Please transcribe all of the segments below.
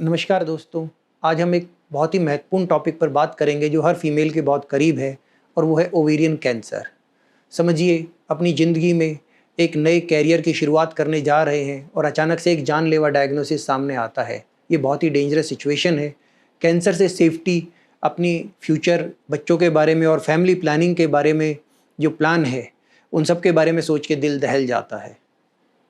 नमस्कार दोस्तों, आज हम एक बहुत ही महत्वपूर्ण टॉपिक पर बात करेंगे जो हर फीमेल के बहुत करीब है और वो है ओवेरियन कैंसर। समझिए, अपनी ज़िंदगी में एक नए कैरियर की शुरुआत करने जा रहे हैं और अचानक से एक जानलेवा डायग्नोसिस सामने आता है। ये बहुत ही डेंजरस सिचुएशन है। कैंसर से सेफ्टी, अपनी फ्यूचर, बच्चों के बारे में और फैमिली प्लानिंग के बारे में जो प्लान है, उन सब के बारे में सोच के दिल दहल जाता है।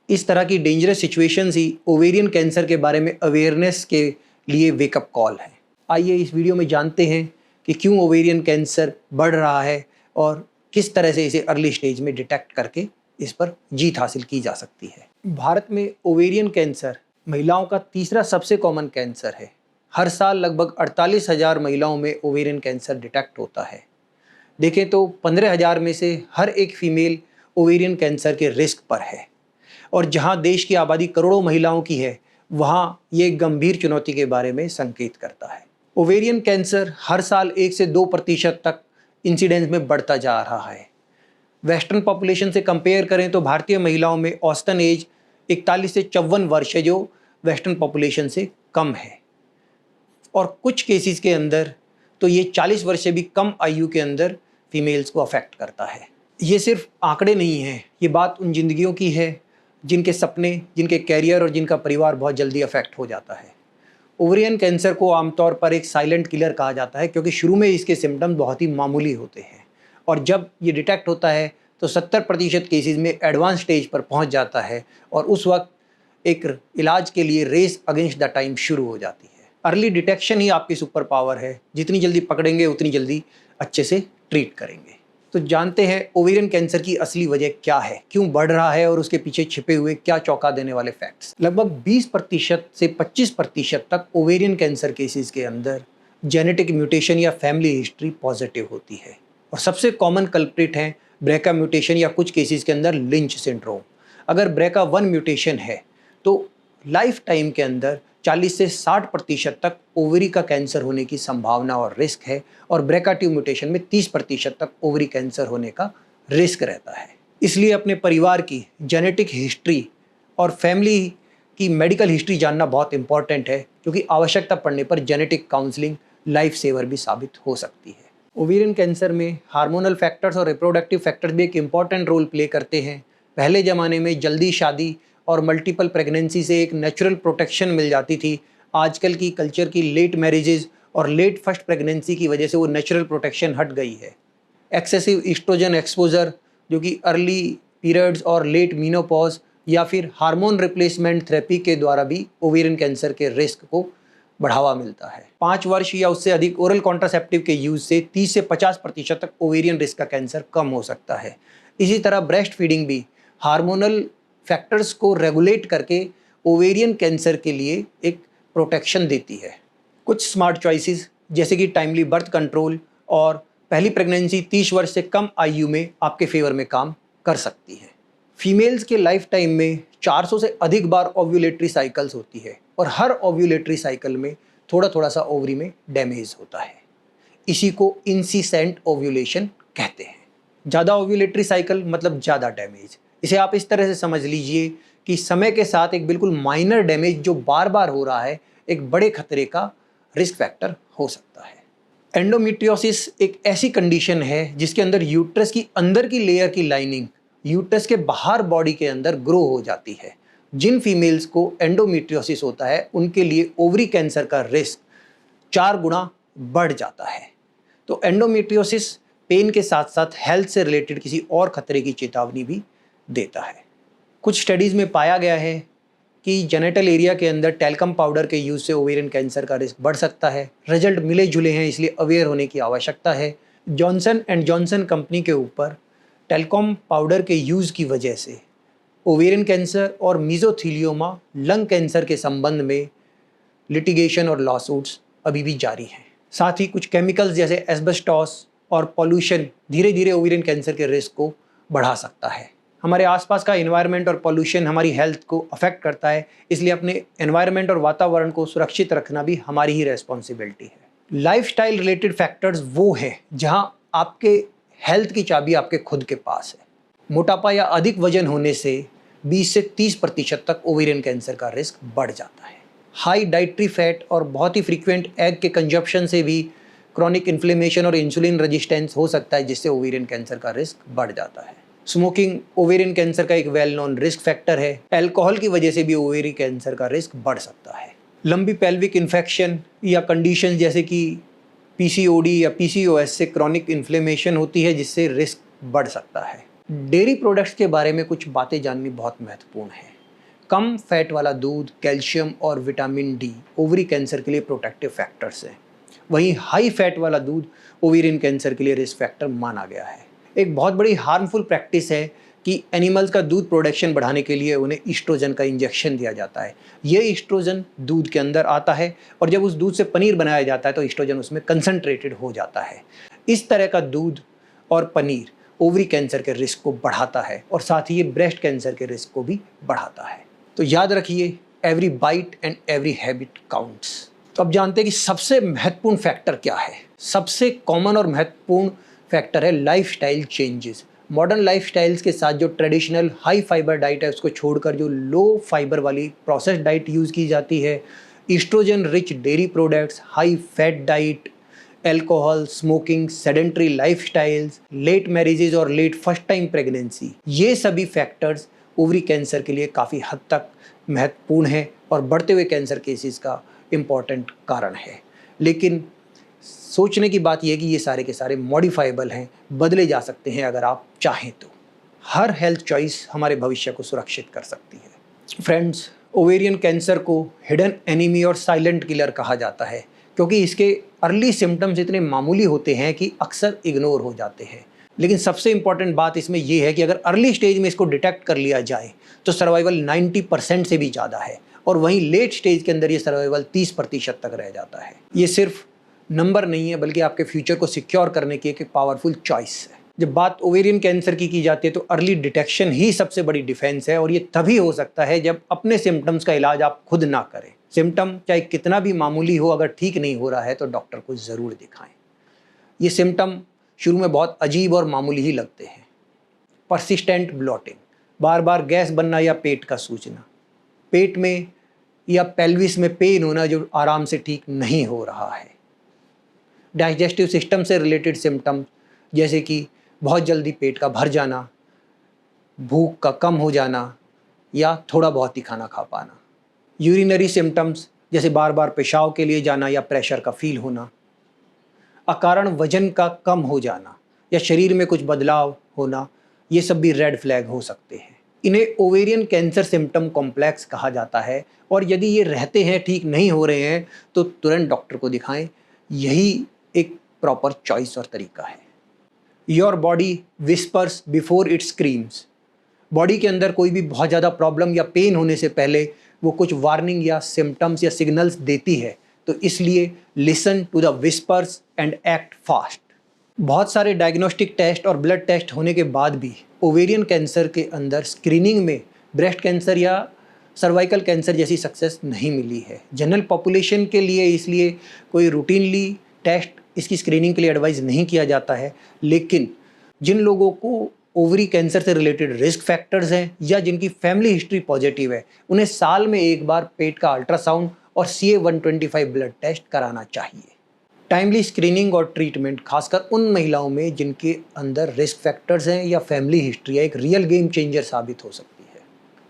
इस तरह की डेंजरस सिचुएशंस ही ओवेरियन कैंसर के बारे में अवेयरनेस के लिए वेकअप कॉल है। आइए इस वीडियो में जानते हैं कि क्यों ओवेरियन कैंसर बढ़ रहा है और किस तरह से इसे अर्ली स्टेज में डिटेक्ट करके इस पर जीत हासिल की जा सकती है। भारत में ओवेरियन कैंसर महिलाओं का तीसरा सबसे कॉमन कैंसर है। हर साल लगभग 48,000 महिलाओं में ओवेरियन कैंसर डिटेक्ट होता है। देखें तो 15,000 में से हर एक फीमेल ओवेरियन कैंसर के रिस्क पर है और जहां देश की आबादी करोड़ों महिलाओं की है, वहां ये गंभीर चुनौती के बारे में संकेत करता है। ओवेरियन कैंसर हर साल 1 से 2% तक इंसिडेंस में बढ़ता जा रहा है। वेस्टर्न पॉपुलेशन से कंपेयर करें तो भारतीय महिलाओं में औसतन एज 41 से 54 वर्ष है, जो वेस्टर्न पॉपुलेशन से कम है। और कुछ केसेस के अंदर तो ये 40 वर्ष से भी कम आयु के अंदर फीमेल्स को अफेक्ट करता है। ये सिर्फ आंकड़े नहीं हैं, ये बात उन जिंदगियों की है जिनके सपने, जिनके कैरियर और जिनका परिवार बहुत जल्दी अफेक्ट हो जाता है। ओवेरियन कैंसर को आमतौर पर एक साइलेंट किलर कहा जाता है क्योंकि शुरू में इसके सिम्टम्स बहुत ही मामूली होते हैं और जब ये डिटेक्ट होता है तो 70% केसेस में एडवांस स्टेज पर पहुंच जाता है और उस वक्त एक इलाज के लिए रेस अगेंस्ट द टाइम शुरू हो जाती है। अर्ली डिटेक्शन ही आपकी सुपर पावर है। जितनी जल्दी पकड़ेंगे उतनी जल्दी अच्छे से ट्रीट करेंगे। तो जानते हैं ओवेरियन कैंसर की असली वजह क्या है, क्यों बढ़ रहा है और उसके पीछे छिपे हुए क्या चौंका देने वाले फैक्ट्स। लगभग 20% से 25% तक ओवेरियन कैंसर केसेस के अंदर जेनेटिक म्यूटेशन या फैमिली हिस्ट्री पॉजिटिव होती है और सबसे कॉमन कल्प्रिट है ब्रेका म्यूटेशन या कुछ केसेस के अंदर लिंच सिंड्रोम। अगर BRCA1 म्यूटेशन है तो लाइफ टाइम के अंदर 40 से 60% तक ओवरी का कैंसर होने की संभावना और रिस्क है और BRCA2 म्यूटेशन में 30% तक ओवरी कैंसर होने का रिस्क रहता है। इसलिए अपने परिवार की जेनेटिक हिस्ट्री और फैमिली की मेडिकल हिस्ट्री जानना बहुत इंपॉर्टेंट है, क्योंकि आवश्यकता पड़ने पर जेनेटिक काउंसलिंग लाइफ सेवर भी साबित हो सकती है। ओवेरियन कैंसर में हार्मोनल फैक्टर्स और रिप्रोडक्टिव फैक्टर्स भी एक इम्पॉर्टेंट रोल प्ले करते हैं। पहले ज़माने में जल्दी शादी और मल्टीपल प्रेगनेंसी से एक नेचुरल प्रोटेक्शन मिल जाती थी। आजकल की कल्चर की लेट मैरिजेज और लेट फर्स्ट प्रेगनेंसी की वजह से वो नेचुरल प्रोटेक्शन हट गई है। एक्सेसिव ईस्ट्रोजन एक्सपोजर, जो कि अर्ली पीरियड्स और लेट मीनोपॉज या फिर हार्मोन रिप्लेसमेंट थेरेपी के द्वारा भी ओवेरियन कैंसर के रिस्क को बढ़ावा मिलता है। 5 वर्ष या उससे अधिक ओरल कॉन्ट्रासेप्टिव के यूज से 30 से 50% तक ओवेरियन रिस्क का कैंसर कम हो सकता है। इसी तरह ब्रेस्ट फीडिंग भी हार्मोनल फैक्टर्स को रेगुलेट करके ओवेरियन कैंसर के लिए एक प्रोटेक्शन देती है। कुछ स्मार्ट चॉइसेस जैसे कि टाइमली बर्थ कंट्रोल और पहली प्रेगनेंसी 30 वर्ष से कम आयु में आपके फेवर में काम कर सकती है। फीमेल्स के लाइफ टाइम में 400 से अधिक बार ओव्यूलेटरी साइकिल्स होती है और हर ओव्यूलेटरी साइकिल में थोड़ा थोड़ा सा ओवरी में डैमेज होता है। इसी को इंसिसेंट ओव्यूलेशन कहते हैं। ज़्यादा ओव्यूलेटरी साइकिल मतलब ज़्यादा डैमेज। इसे आप इस तरह से समझ लीजिए कि समय के साथ एक बिल्कुल माइनर डैमेज जो बार बार हो रहा है, एक बड़े खतरे का रिस्क फैक्टर हो सकता है। एंडोमेट्रियोसिस एक ऐसी कंडीशन है जिसके अंदर यूट्रस की अंदर की लेयर की लाइनिंग यूट्रस के बाहर बॉडी के अंदर ग्रो हो जाती है। जिन फीमेल्स को एंडोमेट्रियोसिस होता है उनके लिए ओवरी कैंसर का रिस्क 4 गुना बढ़ जाता है। तो एंडोमेट्रियोसिस पेन के साथ साथ हेल्थ से रिलेटेड किसी और खतरे की चेतावनी भी देता है। कुछ स्टडीज़ में पाया गया है कि जेनिटल एरिया के अंदर टैल्कम पाउडर के यूज़ से ओवेरियन कैंसर का रिस्क बढ़ सकता है। रिजल्ट मिले जुले हैं, इसलिए अवेयर होने की आवश्यकता है। जॉनसन एंड जॉनसन कंपनी के ऊपर टैल्कम पाउडर के यूज़ की वजह से ओवेरियन कैंसर और मीजोथीलियोमा लंग कैंसर के संबंध में लिटिगेशन और लॉसूट्स अभी भी जारी हैं। साथ ही कुछ केमिकल्स जैसे एस्बेस्टॉस और पॉल्यूशन धीरे धीरे ओवेरियन कैंसर के रिस्क को बढ़ा सकता है। हमारे आसपास का एनवायरनमेंट और पॉल्यूशन हमारी हेल्थ को अफेक्ट करता है, इसलिए अपने एनवायरनमेंट और वातावरण को सुरक्षित रखना भी हमारी ही रेस्पॉन्सिबिलिटी है। लाइफस्टाइल रिलेटेड फैक्टर्स वो हैं जहां आपके हेल्थ की चाबी आपके खुद के पास है। मोटापा या अधिक वजन होने से 20 से 30% तक ओवेरियन कैंसर का रिस्क बढ़ जाता है। हाई डाइटरी फैट और बहुत ही फ्रीक्वेंट एग के कंजप्शन से भी क्रॉनिक इन्फ्लेमेशन और इंसुलिन रेजिस्टेंस हो सकता है, जिससे ओवेरियन कैंसर का रिस्क बढ़ जाता है। स्मोकिंग ओवेरियन कैंसर का एक वेल नोन रिस्क फैक्टर है। अल्कोहल की वजह से भी ओवेरियन कैंसर का रिस्क बढ़ सकता है। लंबी पेल्विक इन्फेक्शन या कंडीशन जैसे कि पीसीओडी या पीसीओएस से क्रॉनिक इन्फ्लेमेशन होती है, जिससे रिस्क बढ़ सकता है। डेयरी प्रोडक्ट्स के बारे में कुछ बातें जाननी बहुत महत्वपूर्ण है। कम फैट वाला दूध, कैल्शियम और विटामिन डी ओवरी कैंसर के लिए प्रोटेक्टिव फैक्टर्स हैं। वहीं हाई फैट वाला दूध ओवेरियन कैंसर के लिए रिस्क फैक्टर माना गया है। एक बहुत बड़ी हार्मफुल प्रैक्टिस है कि एनिमल्स का दूध प्रोडक्शन बढ़ाने के लिए उन्हें ईस्ट्रोजन का इंजेक्शन दिया जाता है। ये ईस्ट्रोजन दूध के अंदर आता है और जब उस दूध से पनीर बनाया जाता है तो ईस्ट्रोजन उसमें कंसंट्रेटेड हो जाता है। इस तरह का दूध और पनीर ओवरी कैंसर के रिस्क को बढ़ाता है और साथ ही ये ब्रेस्ट कैंसर के रिस्क को भी बढ़ाता है। तो याद रखिए, every bite and every habit counts. तो अब जानते हैं कि सबसे महत्वपूर्ण फैक्टर क्या है। सबसे कॉमन और महत्वपूर्ण फैक्टर है लाइफस्टाइल चेंजेस। मॉडर्न लाइफस्टाइल्स के साथ जो ट्रेडिशनल हाई फाइबर डाइट है उसको छोड़कर जो लो फाइबर वाली प्रोसेस्ड डाइट यूज़ की जाती है, oestrogen rich dairy products, high fat diet, alcohol, smoking, sedentary lifestyles, late marriages और लेट फर्स्ट टाइम प्रेगनेंसी, ये सभी फैक्टर्स ओवरी कैंसर के लिए काफ़ी हद तक महत्वपूर्ण है और बढ़ते हुए कैंसर केसेस का इम्पॉर्टेंट कारण है। लेकिन सोचने की बात यह कि ये सारे के सारे मॉडिफाइबल हैं, बदले जा सकते हैं अगर आप चाहें तो। हर हेल्थ चॉइस हमारे भविष्य को सुरक्षित कर सकती है। फ्रेंड्स, ओवेरियन कैंसर को हिडन एनीमी और साइलेंट किलर कहा जाता है क्योंकि इसके अर्ली सिम्टम्स इतने मामूली होते हैं कि अक्सर इग्नोर हो जाते हैं। लेकिन सबसे इम्पॉर्टेंट बात इसमें यह है कि अगर अर्ली स्टेज में इसको डिटेक्ट कर लिया जाए तो सर्वाइवल 90% से भी ज़्यादा है और वहीं लेट स्टेज के अंदर ये सर्वाइवल 30% तक रह जाता है। ये सिर्फ नंबर नहीं है बल्कि आपके फ्यूचर को सिक्योर करने की एक पावरफुल चॉइस है। जब बात ओवेरियन कैंसर की जाती है तो अर्ली डिटेक्शन ही सबसे बड़ी डिफेंस है और ये तभी हो सकता है जब अपने सिम्टम्स का इलाज आप खुद ना करें। सिम्टम चाहे कितना भी मामूली हो, अगर ठीक नहीं हो रहा है तो डॉक्टर को ज़रूर दिखाएं। ये सिम्टम शुरू में बहुत अजीब और मामूली ही लगते हैं। परसिस्टेंट ब्लॉटिंग, बार बार गैस बनना या पेट का सूजना, पेट में या पेल्विस में पेन होना जो आराम से ठीक नहीं हो रहा है, डाइजेस्टिव सिस्टम से रिलेटेड सिम्टम्स जैसे कि बहुत जल्दी पेट का भर जाना, भूख का कम हो जाना या थोड़ा बहुत ही खाना खा पाना, यूरिनरी सिम्टम्स जैसे बार बार पेशाब के लिए जाना या प्रेशर का फील होना, अकारण वजन का कम हो जाना या शरीर में कुछ बदलाव होना, ये सब भी रेड फ्लैग हो सकते हैं। इन्हें ओवेरियन कैंसर सिम्टम कॉम्प्लेक्स कहा जाता है और यदि ये रहते हैं, ठीक नहीं हो रहे हैं तो तुरंत डॉक्टर को दिखाएं। यही एक प्रॉपर चॉइस और तरीका है। Your body whispers before it screams. Body के अंदर कोई भी बहुत ज़्यादा प्रॉब्लम या पेन होने से पहले वो कुछ वार्निंग या सिम्टम्स या सिग्नल्स देती है, तो इसलिए listen to the whispers and act fast. बहुत सारे डायग्नोस्टिक टेस्ट और ब्लड टेस्ट होने के बाद भी ओवेरियन कैंसर के अंदर स्क्रीनिंग में ब्रेस्ट कैंसर या सर्वाइकल कैंसर जैसी सक्सेस नहीं मिली है। जनरल पॉपुलेशन के लिए इसलिए कोई रूटीनली टेस्ट इसकी स्क्रीनिंग के लिए एडवाइस नहीं किया जाता है। लेकिन जिन लोगों को ओवरी कैंसर से रिलेटेड रिस्क फैक्टर्स हैं या जिनकी फैमिली हिस्ट्री पॉजिटिव है, उन्हें साल में एक बार पेट का अल्ट्रासाउंड और CA-125 ब्लड टेस्ट कराना चाहिए। टाइमली स्क्रीनिंग और ट्रीटमेंट खासकर उन महिलाओं में जिनके अंदर रिस्क फैक्टर्स हैं या फैमिली हिस्ट्री है, एक रियल गेम चेंजर साबित हो सकती है।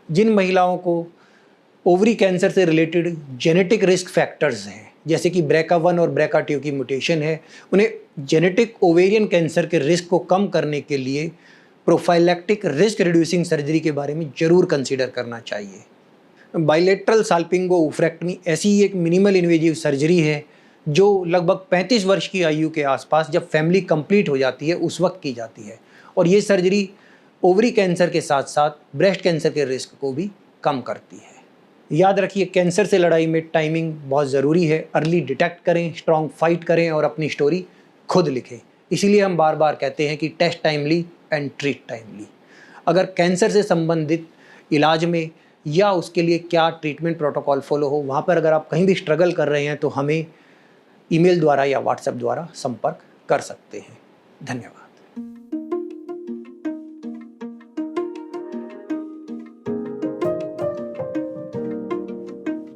जिन महिलाओं को ओवरी कैंसर से रिलेटेड जेनेटिक रिस्क फैक्टर्स हैं जैसे कि BRCA1 और BRCA2 की म्यूटेशन है, उन्हें जेनेटिक ओवेरियन कैंसर के रिस्क को कम करने के लिए प्रोफाइलैक्टिक रिस्क रिड्यूसिंग सर्जरी के बारे में ज़रूर कंसीडर करना चाहिए। बाइलेटरल साल्पिंगोफ्रेक्टमी ऐसी एक मिनिमल इन्वेजिव सर्जरी है जो लगभग 35 वर्ष की आयु के आसपास जब फैमिली कंप्लीट हो जाती है उस वक्त की जाती है और ये सर्जरी ओवरी कैंसर के साथ साथ ब्रेस्ट कैंसर के रिस्क को भी कम करती है। याद रखिए, कैंसर से लड़ाई में टाइमिंग बहुत ज़रूरी है। अर्ली डिटेक्ट करें, स्ट्रॉन्ग फाइट करें और अपनी स्टोरी खुद लिखें। इसीलिए हम बार बार कहते हैं कि test timely and treat timely. अगर कैंसर से संबंधित इलाज में या उसके लिए क्या ट्रीटमेंट प्रोटोकॉल फॉलो हो, वहाँ पर अगर आप कहीं भी स्ट्रगल कर रहे हैं तो हमें ईमेल द्वारा या व्हाट्सएप द्वारा संपर्क कर सकते हैं। धन्यवाद।